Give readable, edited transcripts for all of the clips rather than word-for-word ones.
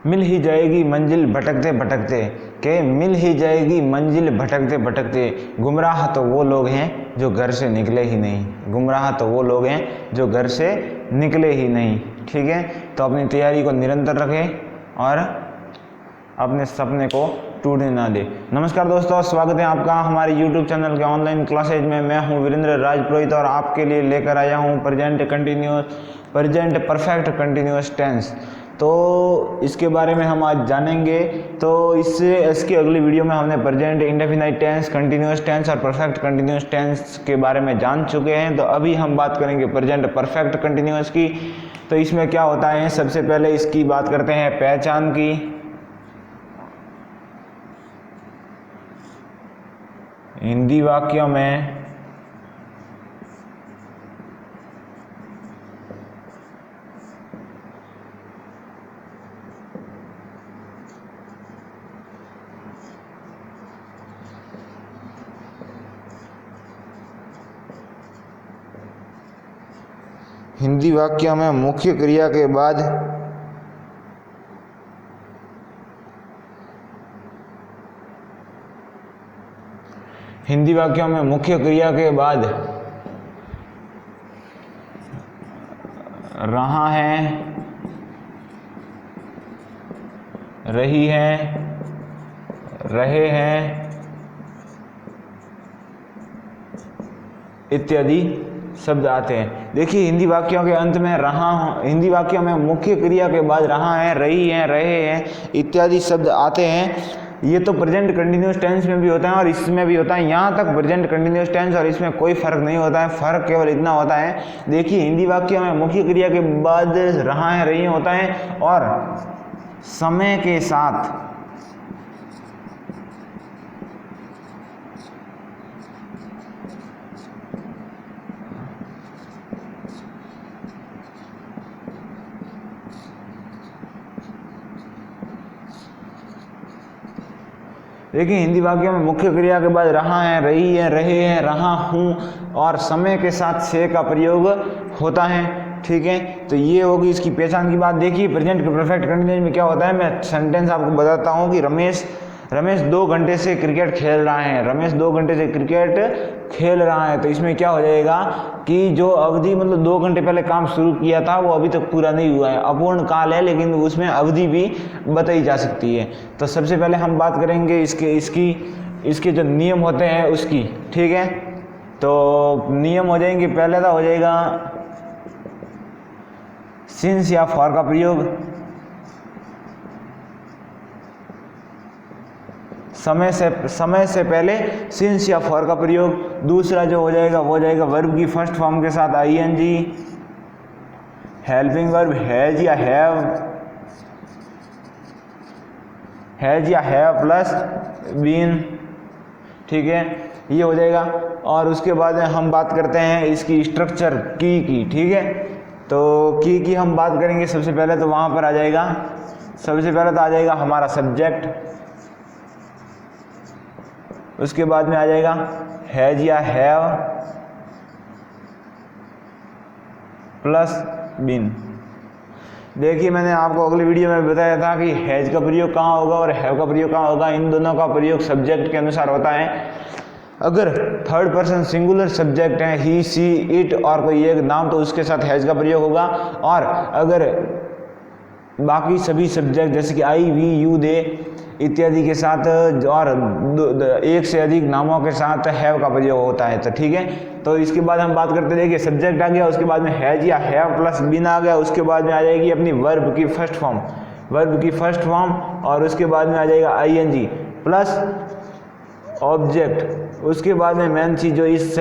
मिल ही जाएगी मंजिल भटकते भटकते, के मिल ही जाएगी मंजिल भटकते भटकते। गुमराह तो वो लोग हैं जो घर से निकले ही नहीं, गुमराह तो वो लोग हैं जो घर से निकले ही नहीं। ठीक है, तो अपनी तैयारी को निरंतर रखें और अपने सपने को टूटने ना दे। नमस्कार दोस्तों, स्वागत है आपका हमारे YouTube चैनल के ऑनलाइन क्लासेज में। मैं हूं वीरेंद्र राजपुरोहित और आपके लिए लेकर आया हूं प्रेजेंट परफेक्ट कंटिन्यूअस टेंस। तो इसके बारे में हम आज जानेंगे। तो इसकी अगली वीडियो में हमने present indefinite tense, continuous tense और परफेक्ट कंटिन्यूअस टेंस के बारे में जान चुके हैं। तो अभी हम बात करेंगे प्रेजेंट परफेक्ट कंटिन्यूअस की। तो इसमें क्या होता है, सबसे पहले इसकी बात करते हैं पहचान की। हिंदी वाक्यों में मुख्य क्रिया के बाद हिंदी वाक्यों में मुख्य क्रिया के बाद रहा है, रही है, रहे हैं इत्यादि शब्द आते हैं। देखिए, हिंदी वाक्यों के अंत में हिंदी वाक्यों में मुख्य क्रिया के बाद रहा है, रही है, रहे हैं इत्यादि शब्द आते हैं। ये तो प्रेजेंट कंटिन्यूअस टेंस में भी होता है और इसमें भी होता है। यहाँ तक प्रेजेंट कंटिन्यूअस टेंस और इसमें कोई फर्क नहीं होता है। फर्क केवल इतना होता है, देखिए हिंदी वाक्यों में मुख्य क्रिया के बाद रहा है, रही होता है और समय के साथ देखिए, हिंदी वाक्यों में मुख्य क्रिया के बाद रहा है, रही है, रहे हैं, रहा हूँ और समय के साथ से का प्रयोग होता है। ठीक है, तो ये होगी इसकी पहचान की बात। देखिए, प्रेजेंट परफेक्ट कंटिन्यूअस में क्या होता है, मैं सेंटेंस आपको बताता हूँ कि रमेश 2 घंटे से क्रिकेट खेल रहा है। रमेश 2 घंटे से क्रिकेट खेल रहा है। तो इसमें क्या हो जाएगा कि जो अवधि, मतलब 2 घंटे पहले काम शुरू किया था वो अभी तक पूरा नहीं हुआ है। अपूर्ण काल है, लेकिन उसमें अवधि भी बताई जा सकती है। तो सबसे पहले हम बात करेंगे इसके जो नियम होते हैं उसकी। ठीक है, तो नियम हो जाएंगे, पहले तो हो जाएगा सिंस या फॉर का प्रयोग, समय से पहले सिंस या फॉर का प्रयोग। दूसरा जो हो जाएगा वो जाएगा वर्ब की फर्स्ट फॉर्म के साथ आईएनजी, हेल्पिंग वर्ब हैज या हैव प्लस बीन। ठीक है, ये हो जाएगा। और उसके बाद हम बात करते हैं इसकी स्ट्रक्चर की। ठीक है, तो की हम बात करेंगे। सबसे पहले तो वहाँ पर आ जाएगा हमारा सब्जेक्ट, उसके बाद में आ जाएगा हैज या हैव प्लस बीन। देखिए, मैंने आपको अगली वीडियो में बताया था कि हैज का प्रयोग कहाँ होगा और हैव का प्रयोग कहाँ होगा। इन दोनों का प्रयोग सब्जेक्ट के अनुसार होता है। अगर थर्ड पर्सन सिंगुलर सब्जेक्ट है, ही, सी, इट और कोई एक नाम, तो उसके साथ हैज का प्रयोग होगा। और अगर बाकी सभी सब्जेक्ट जैसे कि आई, वी, यू, दे इत्यादि के साथ और एक से अधिक नामों के साथ हैव का प्रयोग होता है। तो ठीक है, तो इसके बाद हम बात करते हैं। देखिए, सब्जेक्ट आ गया, उसके बाद में हैज या हैव प्लस बीन आ गया, उसके बाद में आ जाएगी अपनी वर्ब की फर्स्ट फॉर्म और उसके बाद में आ जाएगा आईएनजी प्लस ऑब्जेक्ट। उसके बाद में मेन चीज जो इस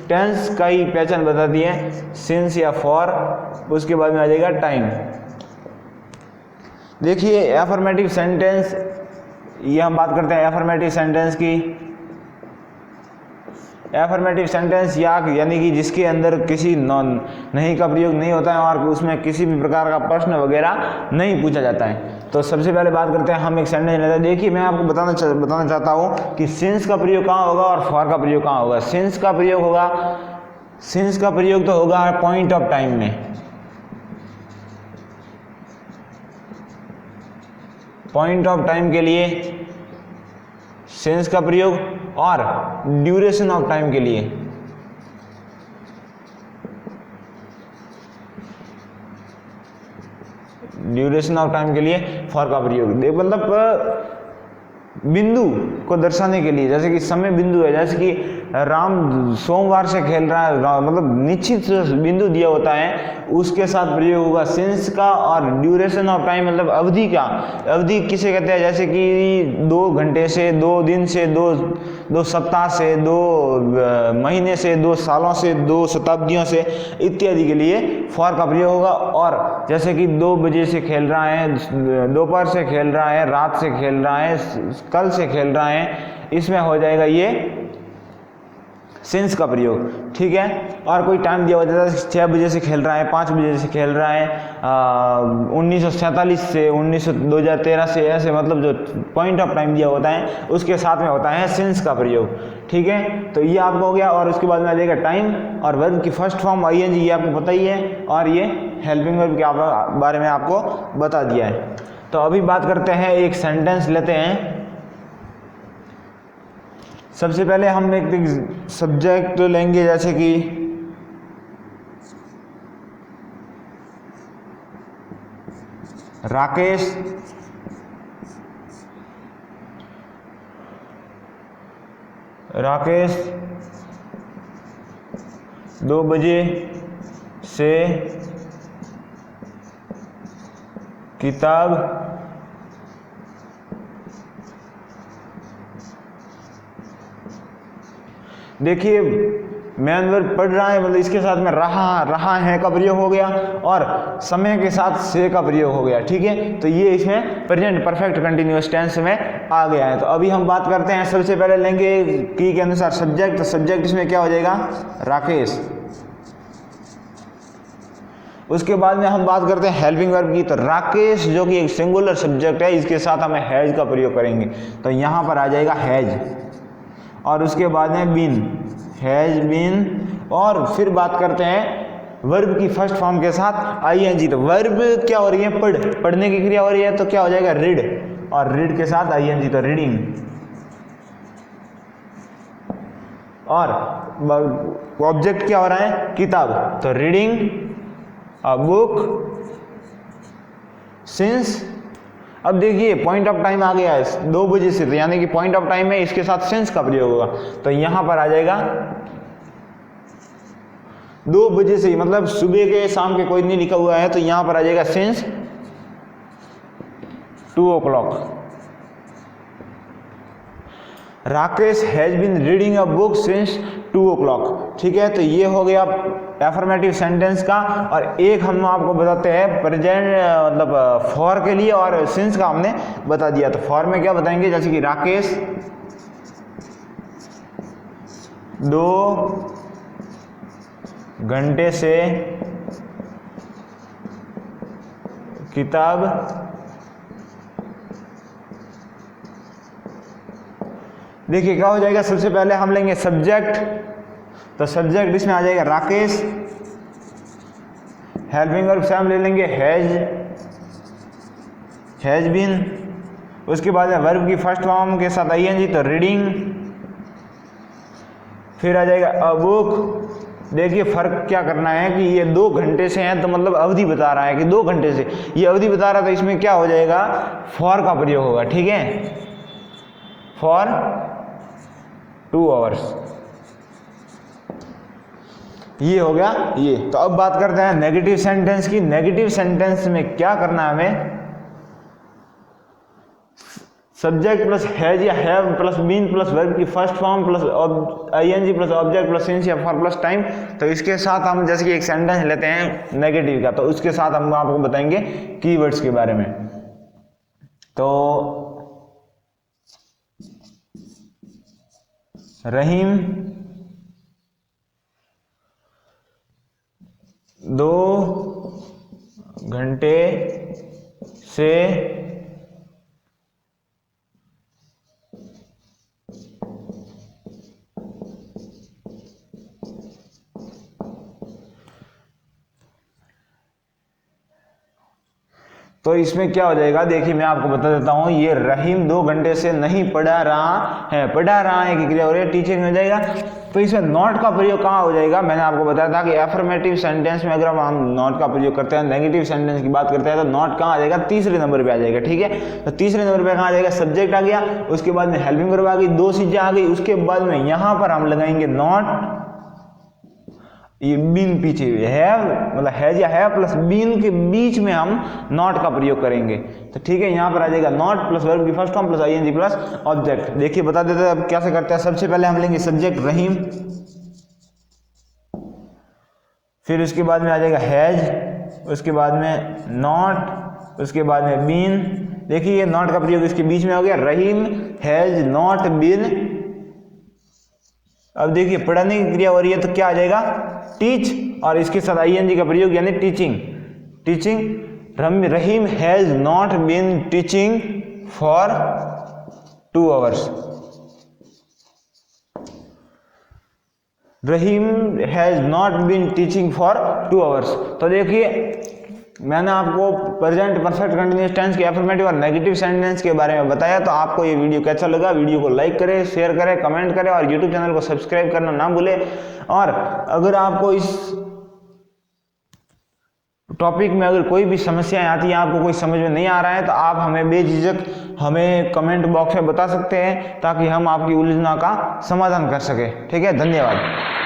टेंस का ही पहचान बताती है, सिंस या फॉर। उसके बाद में आ जाएगा टाइम। देखिए, एफर्मेटिव सेंटेंस, ये हम बात करते हैं एफर्मेटिव सेंटेंस की। एफर्मेटिव सेंटेंस यानी कि जिसके अंदर किसी नहीं का प्रयोग नहीं होता है और उसमें किसी भी प्रकार का प्रश्न वगैरह नहीं पूछा जाता है। तो सबसे पहले बात करते हैं हम एक सेंटेंस लेते हैं। देखिए, मैं आपको बताना चाहता हूँ कि सिंस का प्रयोग कहाँ होगा और फॉर का प्रयोग कहाँ होगा। सिंस का प्रयोग तो होगा पॉइंट ऑफ टाइम में। पॉइंट ऑफ टाइम के लिए सिंस का प्रयोग और ड्यूरेशन ऑफ टाइम के लिए फॉर का प्रयोग। देख मतलब बिंदु को दर्शाने के लिए, जैसे कि समय बिंदु है, जैसे कि राम सोमवार से खेल रहा है, मतलब निश्चित बिंदु दिया होता है, उसके साथ प्रयोग होगा सिंस का। और ड्यूरेशन ऑफ टाइम मतलब अवधि का, अवधि किसे कहते हैं, जैसे कि 2 घंटे से, 2 दिन से, 2 सप्ताह से, 2 महीने से, 2 सालों से, 2 शताब्दियों से इत्यादि के लिए फॉर का प्रयोग होगा। और जैसे कि 2 बजे से खेल रहा है, दोपहर से खेल रहा है, रात से खेल रहा है, कल से खेल रहा है, इसमें हो जाएगा ये सिंस का प्रयोग, ठीक है। और कोई टाइम दिया होता है, 6 बजे से खेल रहा है, 5 बजे से खेल रहा है, 1947 से 2013 से, ऐसे मतलब जो पॉइंट ऑफ टाइम दिया होता है उसके साथ में होता है सिंस का प्रयोग, ठीक है। तो ये आपको हो गया। और उसके बाद में आ जाएगा टाइम, और वर्ब की फर्स्ट फॉर्म आईएनजी, ये आपको पता ही है, और ये हेल्पिंग वर्ब के बारे में आपको बता दिया है। तो अभी बात करते हैं, एक सेंटेंस लेते हैं। सबसे पहले हम एक सब्जेक्ट लेंगे, जैसे कि राकेश 2 बजे से किताब देखिए मैन वर्ब पढ़ रहा है, मतलब इसके साथ में रहा है का प्रयोग हो गया, और समय के साथ से का प्रयोग हो गया, ठीक है। तो ये इसमें प्रेजेंट परफेक्ट कंटिन्यूअस टेंस में आ गया है। तो अभी हम बात करते हैं, सबसे पहले लेंगे की के अनुसार सब्जेक्ट। तो सब्जेक्ट इसमें क्या हो जाएगा, राकेश। उसके बाद में हम बात करते हैं हेल्पिंग वर्ब की। तो राकेश जो कि एक सिंगुलर सब्जेक्ट है, इसके साथ हमें हैज का प्रयोग करेंगे। तो यहाँ पर आ जाएगा हैज, और उसके बाद में बीन, हैज बीन। और फिर बात करते हैं वर्ब की फर्स्ट फॉर्म के साथ आईएनजी। तो वर्ब क्या हो रही है, पढ़ने की क्रिया हो रही है, तो क्या हो जाएगा रीड, और रीड के साथ आईएनजी, तो रीडिंग। और ऑब्जेक्ट क्या हो रहा है, किताब, तो रीडिंग अ बुक सिंस। अब देखिए पॉइंट ऑफ टाइम आ गया है 2 बजे से, तो यानी कि पॉइंट ऑफ टाइम में इसके साथ सिंस का प्रयोग होगा। तो यहां पर आ जाएगा 2 बजे से, मतलब सुबह के शाम के कोई नहीं लिखा हुआ है, तो यहां पर आ जाएगा since 2 o'clock। Rakesh has been reading a book since 2 o'clock, ठीक है। तो ये हो गया एफर्मेटिव सेंटेंस का। और एक हम आपको बताते हैं प्रेजेंट, मतलब फॉर के लिए, और सिंस का हमने बता दिया। तो फॉर में क्या बताएंगे, जैसे कि राकेश 2 घंटे से किताब देखिए क्या हो जाएगा, सबसे पहले हम लेंगे सब्जेक्ट। तो सब्जेक्ट इसमें आ जाएगा राकेश, हेल्पिंग वर्ब से हम ले लेंगे हैज बीन। उसके बाद वर्ब की फर्स्ट फॉर्म के साथ आईएनजी, तो रीडिंग। फिर आ जाएगा अ बुक। देखिए फर्क क्या करना है कि ये 2 घंटे से हैं, तो मतलब अवधि बता रहा है कि 2 घंटे से ये अवधि बता रहा था, तो इसमें क्या हो जाएगा, फॉर का प्रयोग होगा, ठीक है, फॉर 2 hours। ये हो गया ये। तो अब बात करते हैं नेगेटिव सेंटेंस की। नेगेटिव सेंटेंस में क्या करना है हमें, सब्जेक्ट प्लस हैज या have plus been plus verb की first form plus ING plus object plus since या फॉर प्लस टाइम। तो इसके साथ हम जैसे कि एक सेंटेंस लेते हैं नेगेटिव का, तो उसके साथ हम आपको बताएंगे कीवर्ड्स के बारे में। तो रहीम 2 घंटे से तो तो इसमें क्या हो जाएगा, देखिए मैं आपको बता देता हूँ, ये रहीम 2 घंटे से नहीं पढ़ा रहा है, पढ़ा रहा है की क्रिया हो रही है, टीचिंग हो जाएगा। तो इसमें नॉट का प्रयोग कहाँ हो जाएगा, मैंने आपको बताया था कि एफर्मेटिव सेंटेंस में अगर हम नॉट का प्रयोग करते हैं, नेगेटिव सेंटेंस की बात करते हैं, तो नॉट कहाँ आ जाएगा, तीसरे नंबर पे आ जाएगा। ठीक है, तो तीसरे नंबर पे कहाँ आ जाएगा, सब्जेक्ट आ गया, उसके बाद में हेल्पिंग वर्ब आ गई, 2 चीजें आ गई, उसके बाद में यहाँ पर हम लगाएंगे नॉट, ये बीन पीछे है, मतलब हैज या है प्लस बीन के बीच में हम नॉट का प्रयोग करेंगे। तो ठीक है, यहाँ पर आ जाएगा नॉट प्लस वर्ब की first form plus ING plus object. देखिए बता देते हैं अब कैसे करते हैं। सबसे पहले हम लेंगे सब्जेक्ट रहीम, फिर उसके बाद में आ जाएगा हैज, उसके बाद में नॉट, उसके बाद में बीन। देखिए ये नॉट का प्रयोग इसके बीच में हो गया, रहीम हैज नॉट बीन। अब देखिए पढ़ाने की क्रिया हो रही है तो क्या आ जाएगा, टीच, और इसके साथ आईएनजी का प्रयोग यानी teaching. Teaching, Rahim has not been teaching for 2 hours. Rahim has not been teaching for 2 hours. तो देखिए मैंने आपको प्रेजेंट परफेक्ट कंटिन्यूअस टेंस के एफर्मेटिव और नेगेटिव सेंटेंस के बारे में बताया। तो आपको ये वीडियो कैसा लगा, वीडियो को लाइक करें, शेयर करें, कमेंट करें और यूट्यूब चैनल को सब्सक्राइब करना ना भूलें। और अगर आपको इस टॉपिक में अगर कोई भी समस्याएं आती हैं, आपको कोई समझ में नहीं आ रहा है, तो आप हमें बेझिझक हमें कमेंट बॉक्स में बता सकते हैं, ताकि हम आपकी उलझनों का समाधान कर सकें। ठीक है, धन्यवाद।